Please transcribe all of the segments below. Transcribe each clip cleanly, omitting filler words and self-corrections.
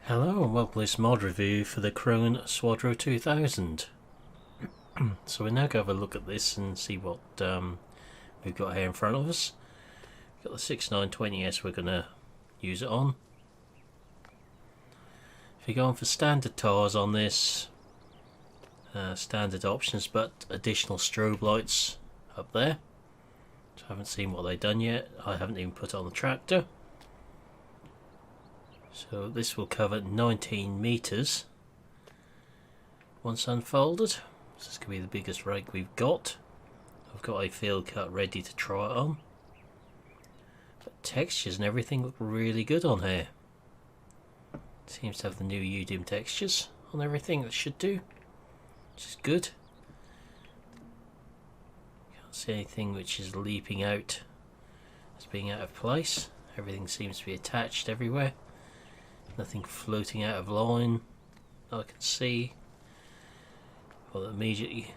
Hello and welcome to this mod review for the Krone Swadro 2000. So we're now going to have a look at this and see what we've got here in front of us. We've got the 6920S we're going to use it on. If you're going for standard tires on this, standard options but additional strobe lights up there. So I haven't seen what they've done yet. I haven't even put it on the tractor. So this will cover 19 meters once unfolded. This is going to be the biggest rig we've got. I've got a field cut ready to try it on. But textures and everything look really good on here. It seems to have the new UDIM textures on everything that should do, which is good. Can't see anything which is leaping out as being out of place. Everything seems to be attached everywhere. Nothing floating out of line I can see. Well, it immediately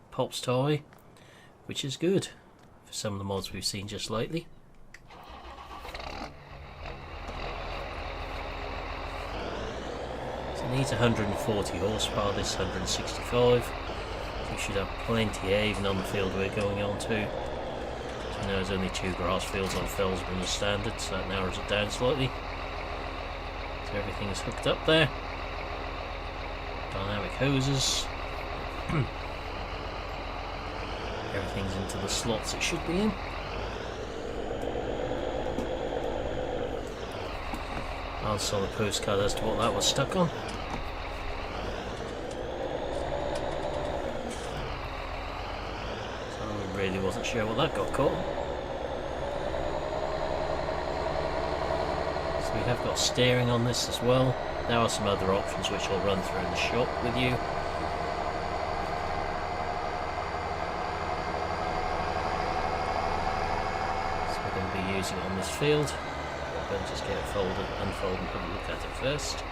pops to eye, which is good for some of the mods we've seen just lately. So it needs 140 horsepower, this 165. So we should have plenty here, even on the field we're going on to. So now there's only 2 grass fields on Fellsburn as standard, so that narrows it down slightly. Everything is hooked up there. Dynamic hoses. Everything's into the slots it should be in. I saw the postcard as to what that was stuck on. So I really wasn't sure what that got caught on. We have got steering on this as well. There are some other options which I'll run through in the shop with you. So we're going to be using it on this field. I'm going to just get it folded, unfold and have a look at it first.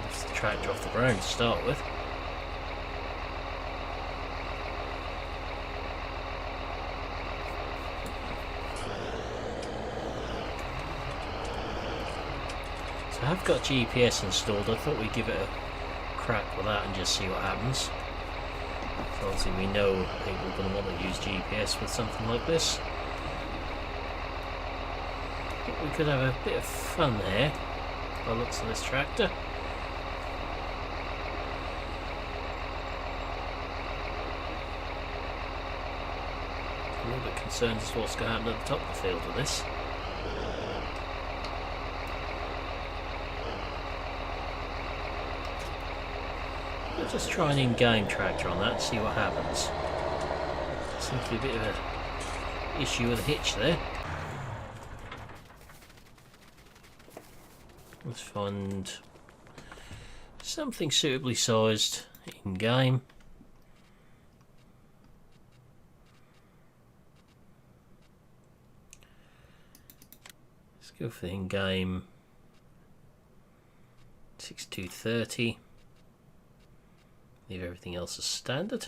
Lift the tractor off the ground to start with. I've got GPS installed. I thought we'd give it a crack with that and just see what happens. So obviously we know people are going to want to use GPS with something like this. But we could have a bit of fun there by the looks of this tractor. I'm a little bit concerned as to what's going to happen at the top of the field with this. Let's just try an in-game tractor on that and see what happens. Seems to be a bit of an issue with the hitch there. Let's find something suitably sized in-game. Let's go for the in-game 6230. Leave everything else as standard.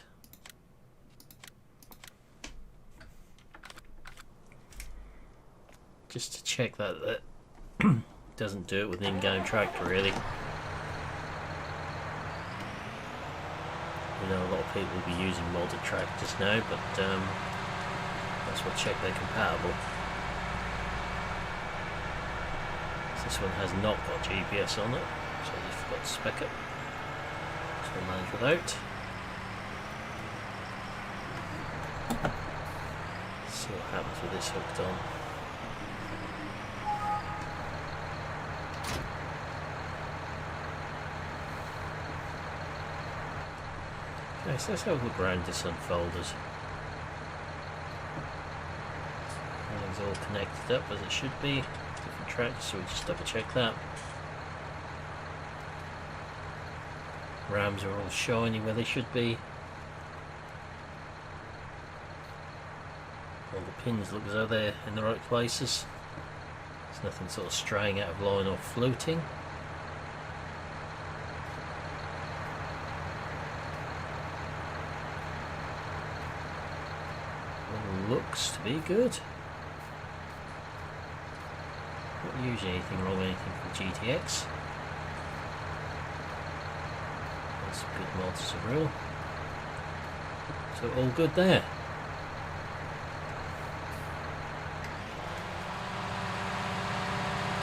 Just to check that doesn't do it with an in-game tractor really. We know a lot of people will be using modded tractors now, but let's well check they're compatible. This one has not got GPS on it, so I just forgot to spec it. We'll manage without. See what happens with this hooked on. Okay, so let's have a look around this unfolded. Everything's all connected up as it should be. Different tracks, so we just double check that. Rams are all shiny where they should be. All the pins look as though they're in the right places. There's nothing sort of straying out of line or floating. looks to be good. Not usually anything wrong with anything from GTX. That's a good mods as well. So all good there.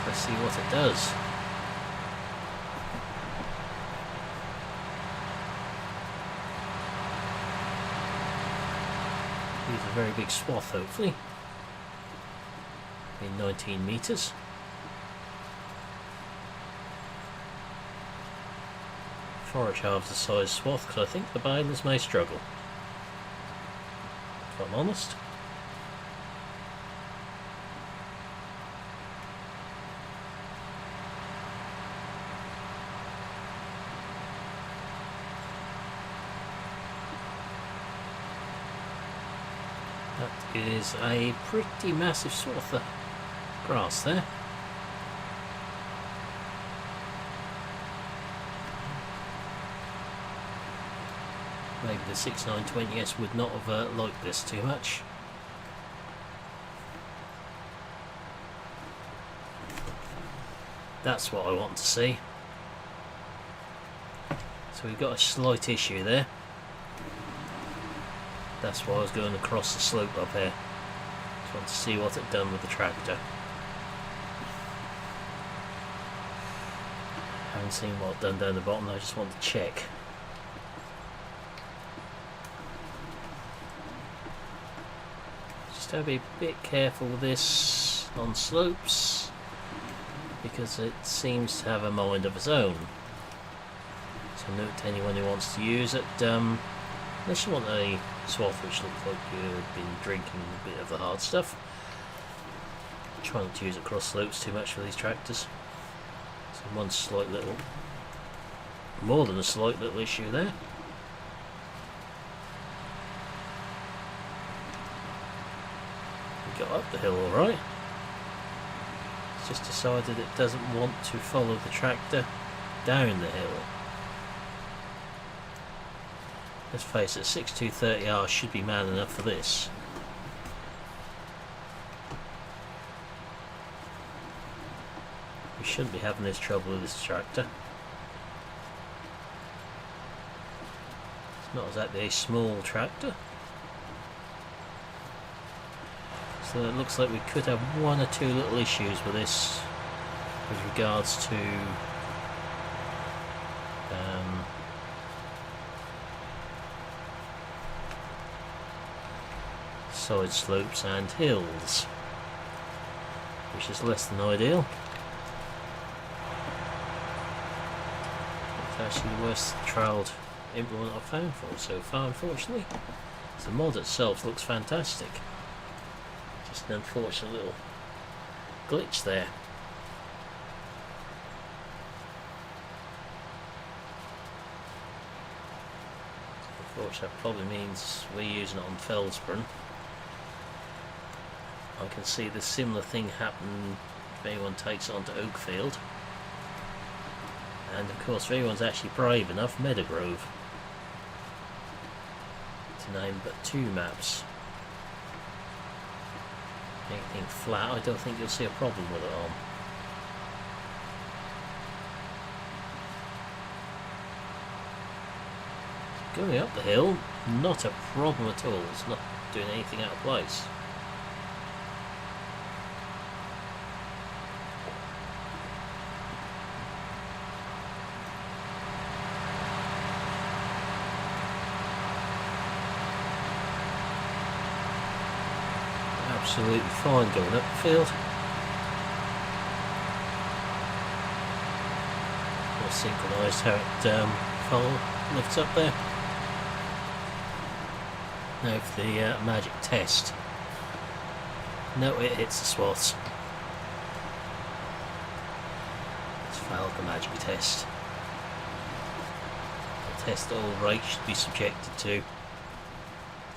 Let's see what it does. Use a very big swath, hopefully. In 19 meters. Forage halves the size swath because I think the binders may struggle. If I'm honest. That is a pretty massive swath of grass there. Maybe the 6920S would not have liked this too much. That's what I want to see. So we've got a slight issue there. That's why I was going across the slope up here. Just want to see what it done with the tractor. Haven't seen what it done down the bottom, I just want to check. Just have to be a bit careful with this on slopes, because it seems to have a mind of its own. So note to anyone who wants to use it, unless you want a swath which looks like you've been drinking a bit of the hard stuff, try not to use it across slopes too much for these tractors. So one slight little, more than a slight little issue there. We got up the hill alright. It's just decided it doesn't want to follow the tractor down the hill. Let's face it, 6230R should be man enough for this. We shouldn't be having this trouble with this tractor. It's not exactly a small tractor. So it looks like we could have one or two little issues with this with regards to side slopes and hills, which is less than ideal. It's actually the worst trialled implement I've found for it so far, unfortunately. The mod itself looks fantastic. Just an unfortunate little glitch there. Unfortunately, that probably means we're using it on Feldspron. I can see the similar thing happen if anyone takes it onto Oakfield. And of course, if anyone's actually brave enough, Meadowgrove, to name but two maps. Anything flat, I don't think you'll see a problem with it on. Going up the hill, not a problem at all. It's not doing anything out of place. Absolutely fine going up the field. All synchronised how it lifts up there. Now for the magic test. No, it hits the swaths. It's failed the magic test. The test all rates should be subjected to.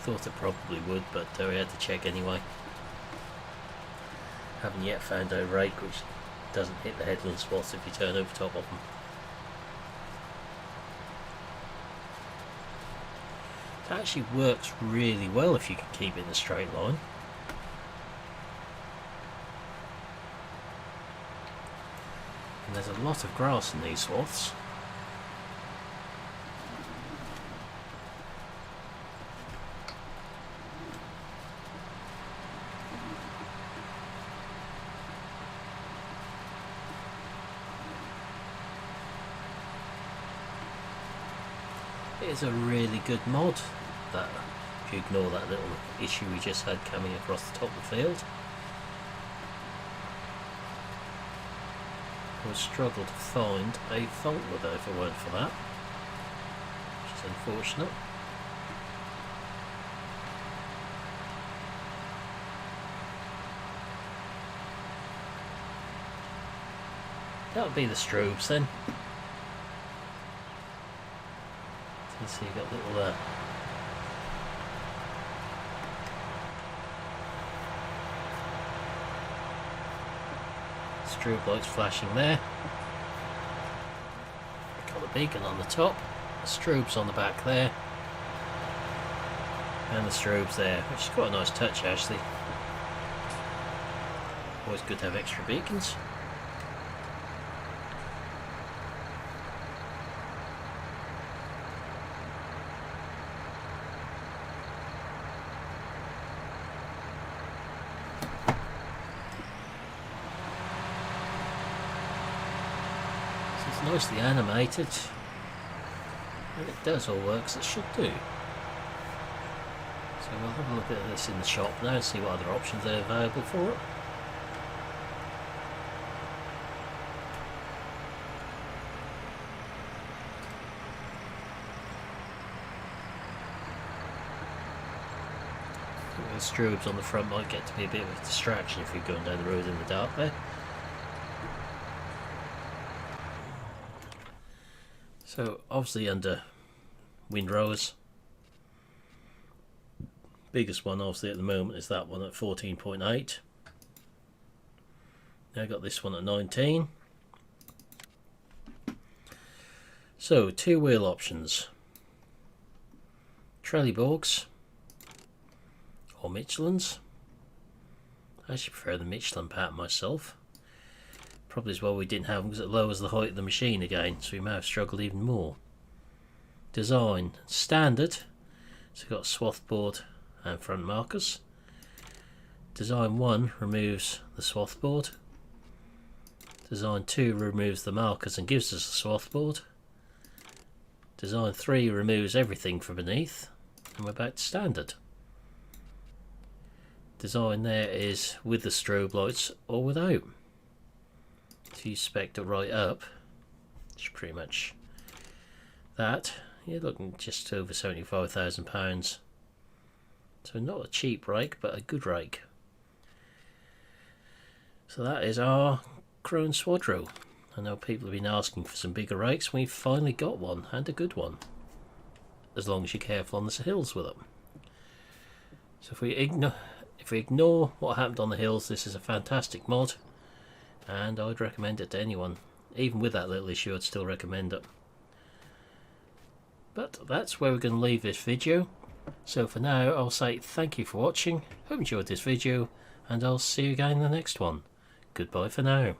Thought it probably would, but we had to check anyway. Haven't yet found a rake which doesn't hit the headland spots if you turn over top of them. It actually works really well if you can keep it in a straight line. a lot of grass in these swaths. It is a really good mod, that, if you ignore that little issue we just had coming across the top of the field. I would struggle to find a fault with it if it weren't for that, which is unfortunate. That would be the strobes then. So you got little strobe lights flashing there. Got the beacon on the top, the strobes on the back there, and the strobes there, which is quite a nice touch actually. Always good to have extra beacons. Nicely animated, and it does all work as it should do. So we'll have a look at this in the shop now and see what other options are available for it. I think the strobes on the front might get to be a bit of a distraction if you're going down the road in the dark there. So obviously under windrows, biggest one obviously at the moment is that one at 14.8. Now got this one at 19. So two wheel options, Trelleborgs or Michelin's. I actually prefer the Michelin pattern myself. Probably as well we didn't have them because it lowers the height of the machine again, so we may have struggled even more. Design standard, so we've got swath board and front markers. Design 1 removes the swath board. Design 2 removes the markers and gives us the swath board. Design 3 removes everything from beneath, and we're back to standard. Design there is with the strobe lights or without. If you spec it right up, which is pretty much that, you're looking just over £75,000. So not a cheap rake, but a good rake. So that is our Krone Swadro. I know people have been asking for some bigger rakes. We've finally got one, and a good one, as long as you're careful on the hills with it. So if we ignore what happened on the hills, this is a fantastic mod. And I'd recommend it to anyone. Even with that little issue, I'd still recommend it. But that's where we're going to leave this video. So for now, I'll say thank you for watching. Hope you enjoyed this video, and I'll see you again in the next one. Goodbye for now.